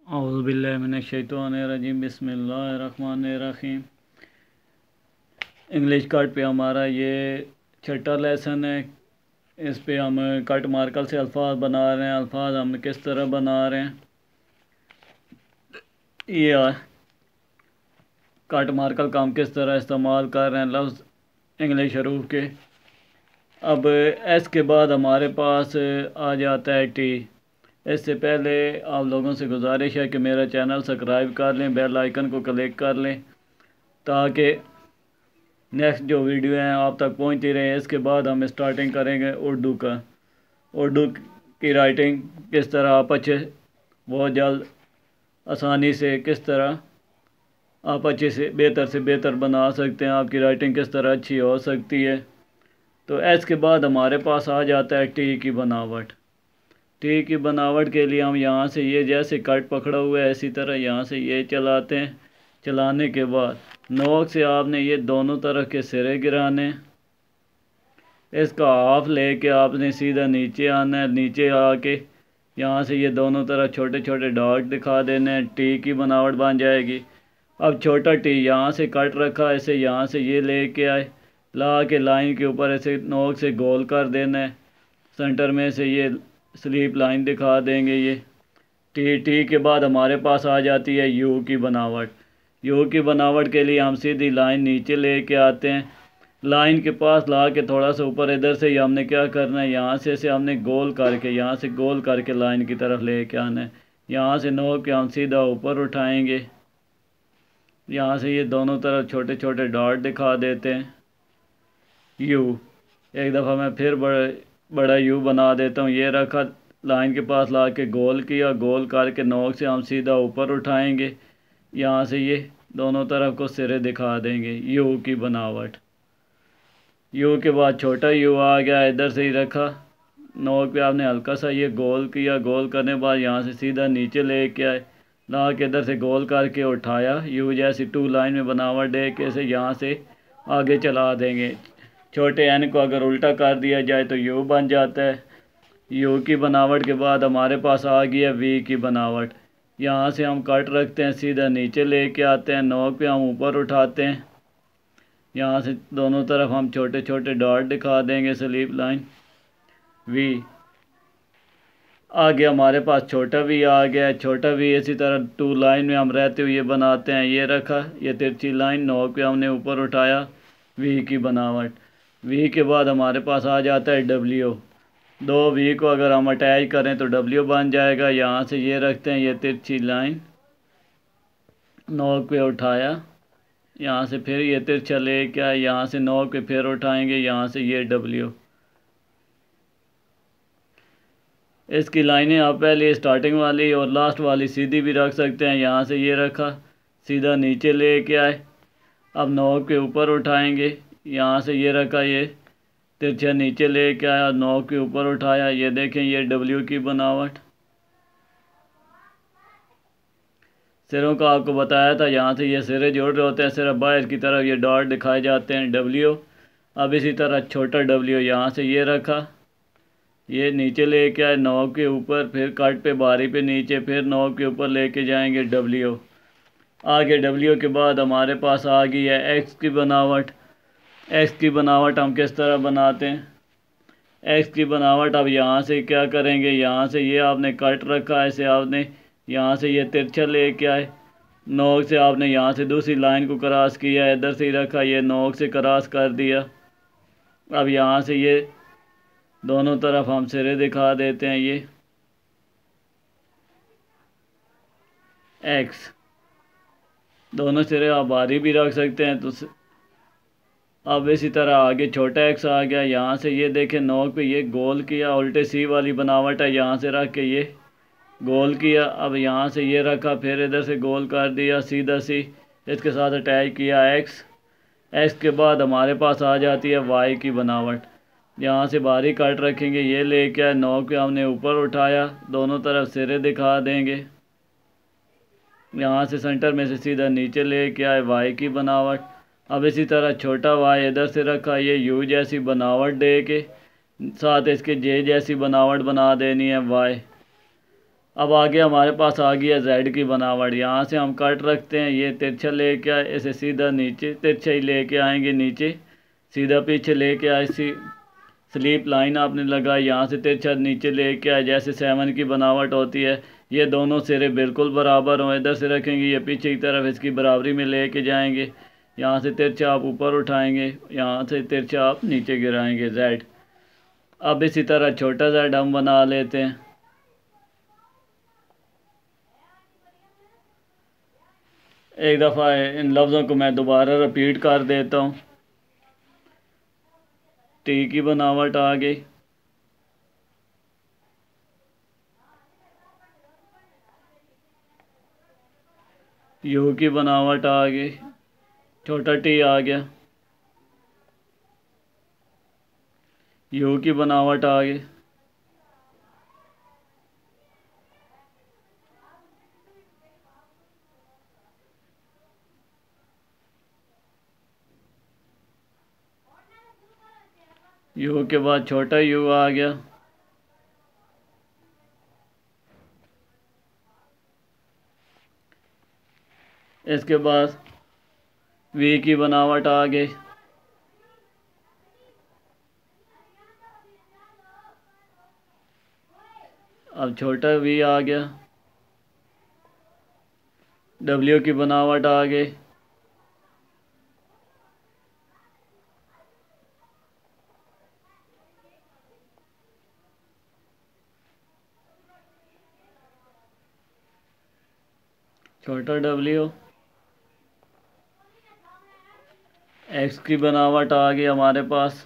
औज़ुबिल्लाहिमिनश्शैतानिर्रजीम बिस्मिल्लाहिर्रहमानिर्रहीम। English cut पे हमारा ये छठा लेसन है। इस पे हम कट मार्कर से अल्फाज बना रहे हैं। अल्फाज हम किस तरह बना रहे हैं, ये कट मार्कर का हम किस तरह इस्तेमाल कर रहे हैं लफ्ज़ इंग्लिश हरूफ के। अब एस के बाद हमारे पास आ जाता है टी। इससे पहले आप लोगों से गुजारिश है कि मेरा चैनल सब्सक्राइब कर लें, बेल आइकन को क्लिक कर लें ताकि नेक्स्ट जो वीडियो हैं आप तक पहुंचती रहे। इसके बाद हम स्टार्टिंग करेंगे उर्दू का। उर्दू की राइटिंग किस तरह आप अच्छे बहुत जल्द आसानी से किस तरह आप अच्छे से बेहतर बना सकते हैं, आपकी राइटिंग किस तरह अच्छी हो सकती है। तो एस के बाद हमारे पास आ जाता है टी की बनावट। टी की बनावट के लिए हम यहाँ से ये जैसे कट पकड़ा हुआ है इसी तरह यहाँ से ये चलाते हैं। चलाने के बाद नोक से आपने ये दोनों तरफ के सिरे गिराने, इसका हाफ लेके आपने सीधा नीचे आना है। नीचे आके यहाँ से ये दोनों तरफ छोटे छोटे डॉट दिखा देने हैं, टी की बनावट बन जाएगी। अब छोटा टी यहाँ से कट रखा, इसे यहाँ से ये लेके आए, ला के लाइन के ऊपर ऐसे नोक से गोल कर देना है। सेंटर में से ये स्लीप लाइन दिखा देंगे। ये टी के बाद हमारे पास आ जाती है यू की बनावट। यू की बनावट के लिए हम सीधी लाइन नीचे लेके आते हैं। लाइन के पास ला के थोड़ा सा ऊपर इधर से ही हमने क्या करना है, यहाँ से हमने गोल करके यहाँ से गोल करके लाइन की तरफ लेके आना है। यहाँ से नोक के हम सीधा ऊपर उठाएंगे। यहाँ से ये दोनों तरफ छोटे छोटे डॉट दिखा देते हैं। यू एक दफ़ा मैं फिर बड़ा यू बना देता हूँ। ये रखा, लाइन के पास ला के गोल किया, गोल करके नोक से हम सीधा ऊपर उठाएंगे। यहाँ से ये दोनों तरफ को सिरे दिखा देंगे। यू की बनावट। यू के बाद छोटा यू आ गया, इधर से ही रखा, नोक पे आपने हल्का सा ये गोल किया, गोल करने के बाद यहाँ से सीधा नीचे लेके आए, ला के इधर से गोल करके उठाया। यू जैसी टू लाइन में बनावट दे के इसे यहाँ से आगे चला देंगे। छोटे एन को अगर उल्टा कर दिया जाए तो यू बन जाता है। यू की बनावट के बाद हमारे पास आ गया वी की बनावट। यहाँ से हम कट रखते हैं, सीधा नीचे लेके आते हैं, नोक पे हम ऊपर उठाते हैं। यहाँ से दोनों तरफ हम छोटे छोटे डॉट दिखा देंगे, स्लीप लाइन। वी आ गया हमारे पास, छोटा वी आ गया। छोटा वी इसी तरह टू लाइन में हम रहते हुए बनाते हैं। ये रखा, ये तिरछी लाइन, नोक पे हमने ऊपर उठाया, वी की बनावट। वी के बाद हमारे पास आ जाता है डब्ल्यू। दो वी को अगर हम अटैच करें तो डब्ल्यू बन जाएगा। यहाँ से ये रखते हैं, ये तिरछी लाइन, नोक पे उठाया, यहाँ से फिर ये तिरछा लेके आए, यहाँ से नोक पे फिर उठाएंगे, यहाँ से ये डब्ल्यू। इसकी लाइनें आप पहले स्टार्टिंग वाली और लास्ट वाली सीधी भी रख सकते हैं। यहाँ से ये रखा, सीधा नीचे लेके आए, अब नोक के ऊपर उठाएंगे, यहाँ से ये रखा, ये तिरछा नीचे लेके आया, नोक के ऊपर उठाया। ये देखें, ये डब्ल्यू की बनावट। सिरों का आपको बताया था, यहाँ से ये सिरे जोड़ रहे होते हैं, सिर्फ बाहर की तरफ ये डॉट दिखाए जाते हैं, डब्ल्यू। अब इसी तरह छोटा डब्ल्यू यहाँ से ये रखा, ये नीचे लेके आए, नोक के ऊपर, फिर कट पे बारी पे नीचे, फिर नोक के ऊपर लेके जाएंगे, डब्ल्यू। आगे डब्ल्यू के बाद हमारे पास आ गई है एक्स की बनावट। एक्स की बनावट हम किस तरह बनाते हैं, एक्स की बनावट अब यहाँ से क्या करेंगे, यहाँ से ये आपने कट रखा है, इसे आपने यहाँ से ये तिरछा लेके आए, नोक से आपने यहाँ से दूसरी लाइन को क्रॉस किया, इधर से ही रखा, ये नोक से क्रॉस कर दिया। अब यहाँ से ये दोनों तरफ हम सिरे दिखा देते हैं। ये एक्स, दोनों सिरे आप बारी भी रख सकते हैं। तो अब इसी तरह आगे छोटा एक्स आ गया, यहाँ से ये देखें, नोक पे ये गोल किया, उल्टे सी वाली बनावट है, यहाँ से रख के ये गोल किया। अब यहाँ से ये रखा, फिर इधर से गोल कर दिया, सीधा सी इसके साथ अटैच किया एक्स। एक्स के बाद हमारे पास आ जाती है वाई की बनावट। यहाँ से बारी कट रखेंगे, ये लेके आए, नोक पे हमने ऊपर उठाया, दोनों तरफ सिरे दिखा देंगे। यहाँ से सेंटर में से सीधा नीचे लेके आए, वाई की बनावट। अब इसी तरह छोटा वाई इधर से रखा, ये यू जैसी बनावट दे के साथ इसके जे जैसी बनावट बना देनी है वाई। अब आगे हमारे पास आ गया जेड की बनावट। यहाँ से हम कट रखते हैं, ये तिरछा लेके आए, इसे सीधा नीचे तिरछा ही लेके आएंगे, नीचे सीधा पीछे लेके आए, स्लीप लाइन आपने लगाई, यहाँ से तिरछा नीचे लेके आए, जैसे 7 की बनावट होती है। ये दोनों सिरे बिल्कुल बराबर हों, इधर से रखेंगे, ये पीछे की तरफ इसकी बराबरी में लेके जाएंगे। यहाँ से तिरछा आप ऊपर उठाएंगे, यहाँ से तिरछा आप नीचे गिराएंगे, जेड। अब इसी तरह छोटा जेड हम बना लेते हैं। एक दफ़ा इन लफ्ज़ों को मैं दोबारा रिपीट कर देता हूँ। टी की बनावट आ गई, यू की बनावट आ गई, छोटा टी आ गया, यू की बनावट आ गई, यू के बाद छोटा यू आ गया, इसके बाद वी की बनावट आ गई, अब छोटा वी आ गया, डब्ल्यू की बनावट आ गई, छोटा डब्ल्यू, एक्स की बनावट आ गई हमारे पास,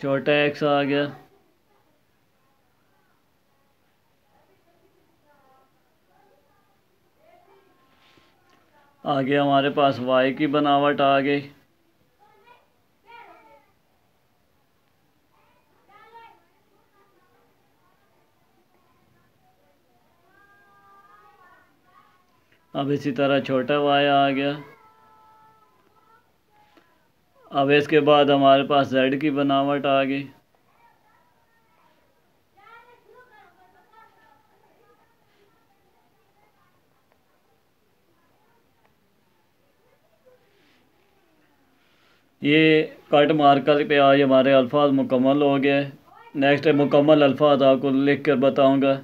छोटा एक्स आ गया, आगे हमारे पास वाई की बनावट आ गई, अब इसी तरह छोटा वाई आ गया। अब इसके बाद हमारे पास जेड की बनावट आ गई, ये कट मार्कर पे आज हमारे अल्फाज मुकम्मल हो गए। नेक्स्ट मुकम्मल अल्फाज आपको लिख कर बताऊँगा।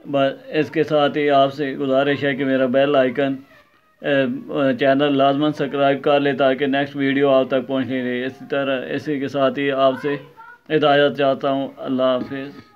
बस इसके साथ ही आपसे गुजारिश है कि मेरा बेल आइकन चैनल लाजमन सब्सक्राइब कर ले, ताकि नेक्स्ट वीडियो आप तक पहुँचनी रहे। इसी तरह इसी के साथ ही आपसे इजाज़त चाहता हूँ। अल्लाह हाफिज़।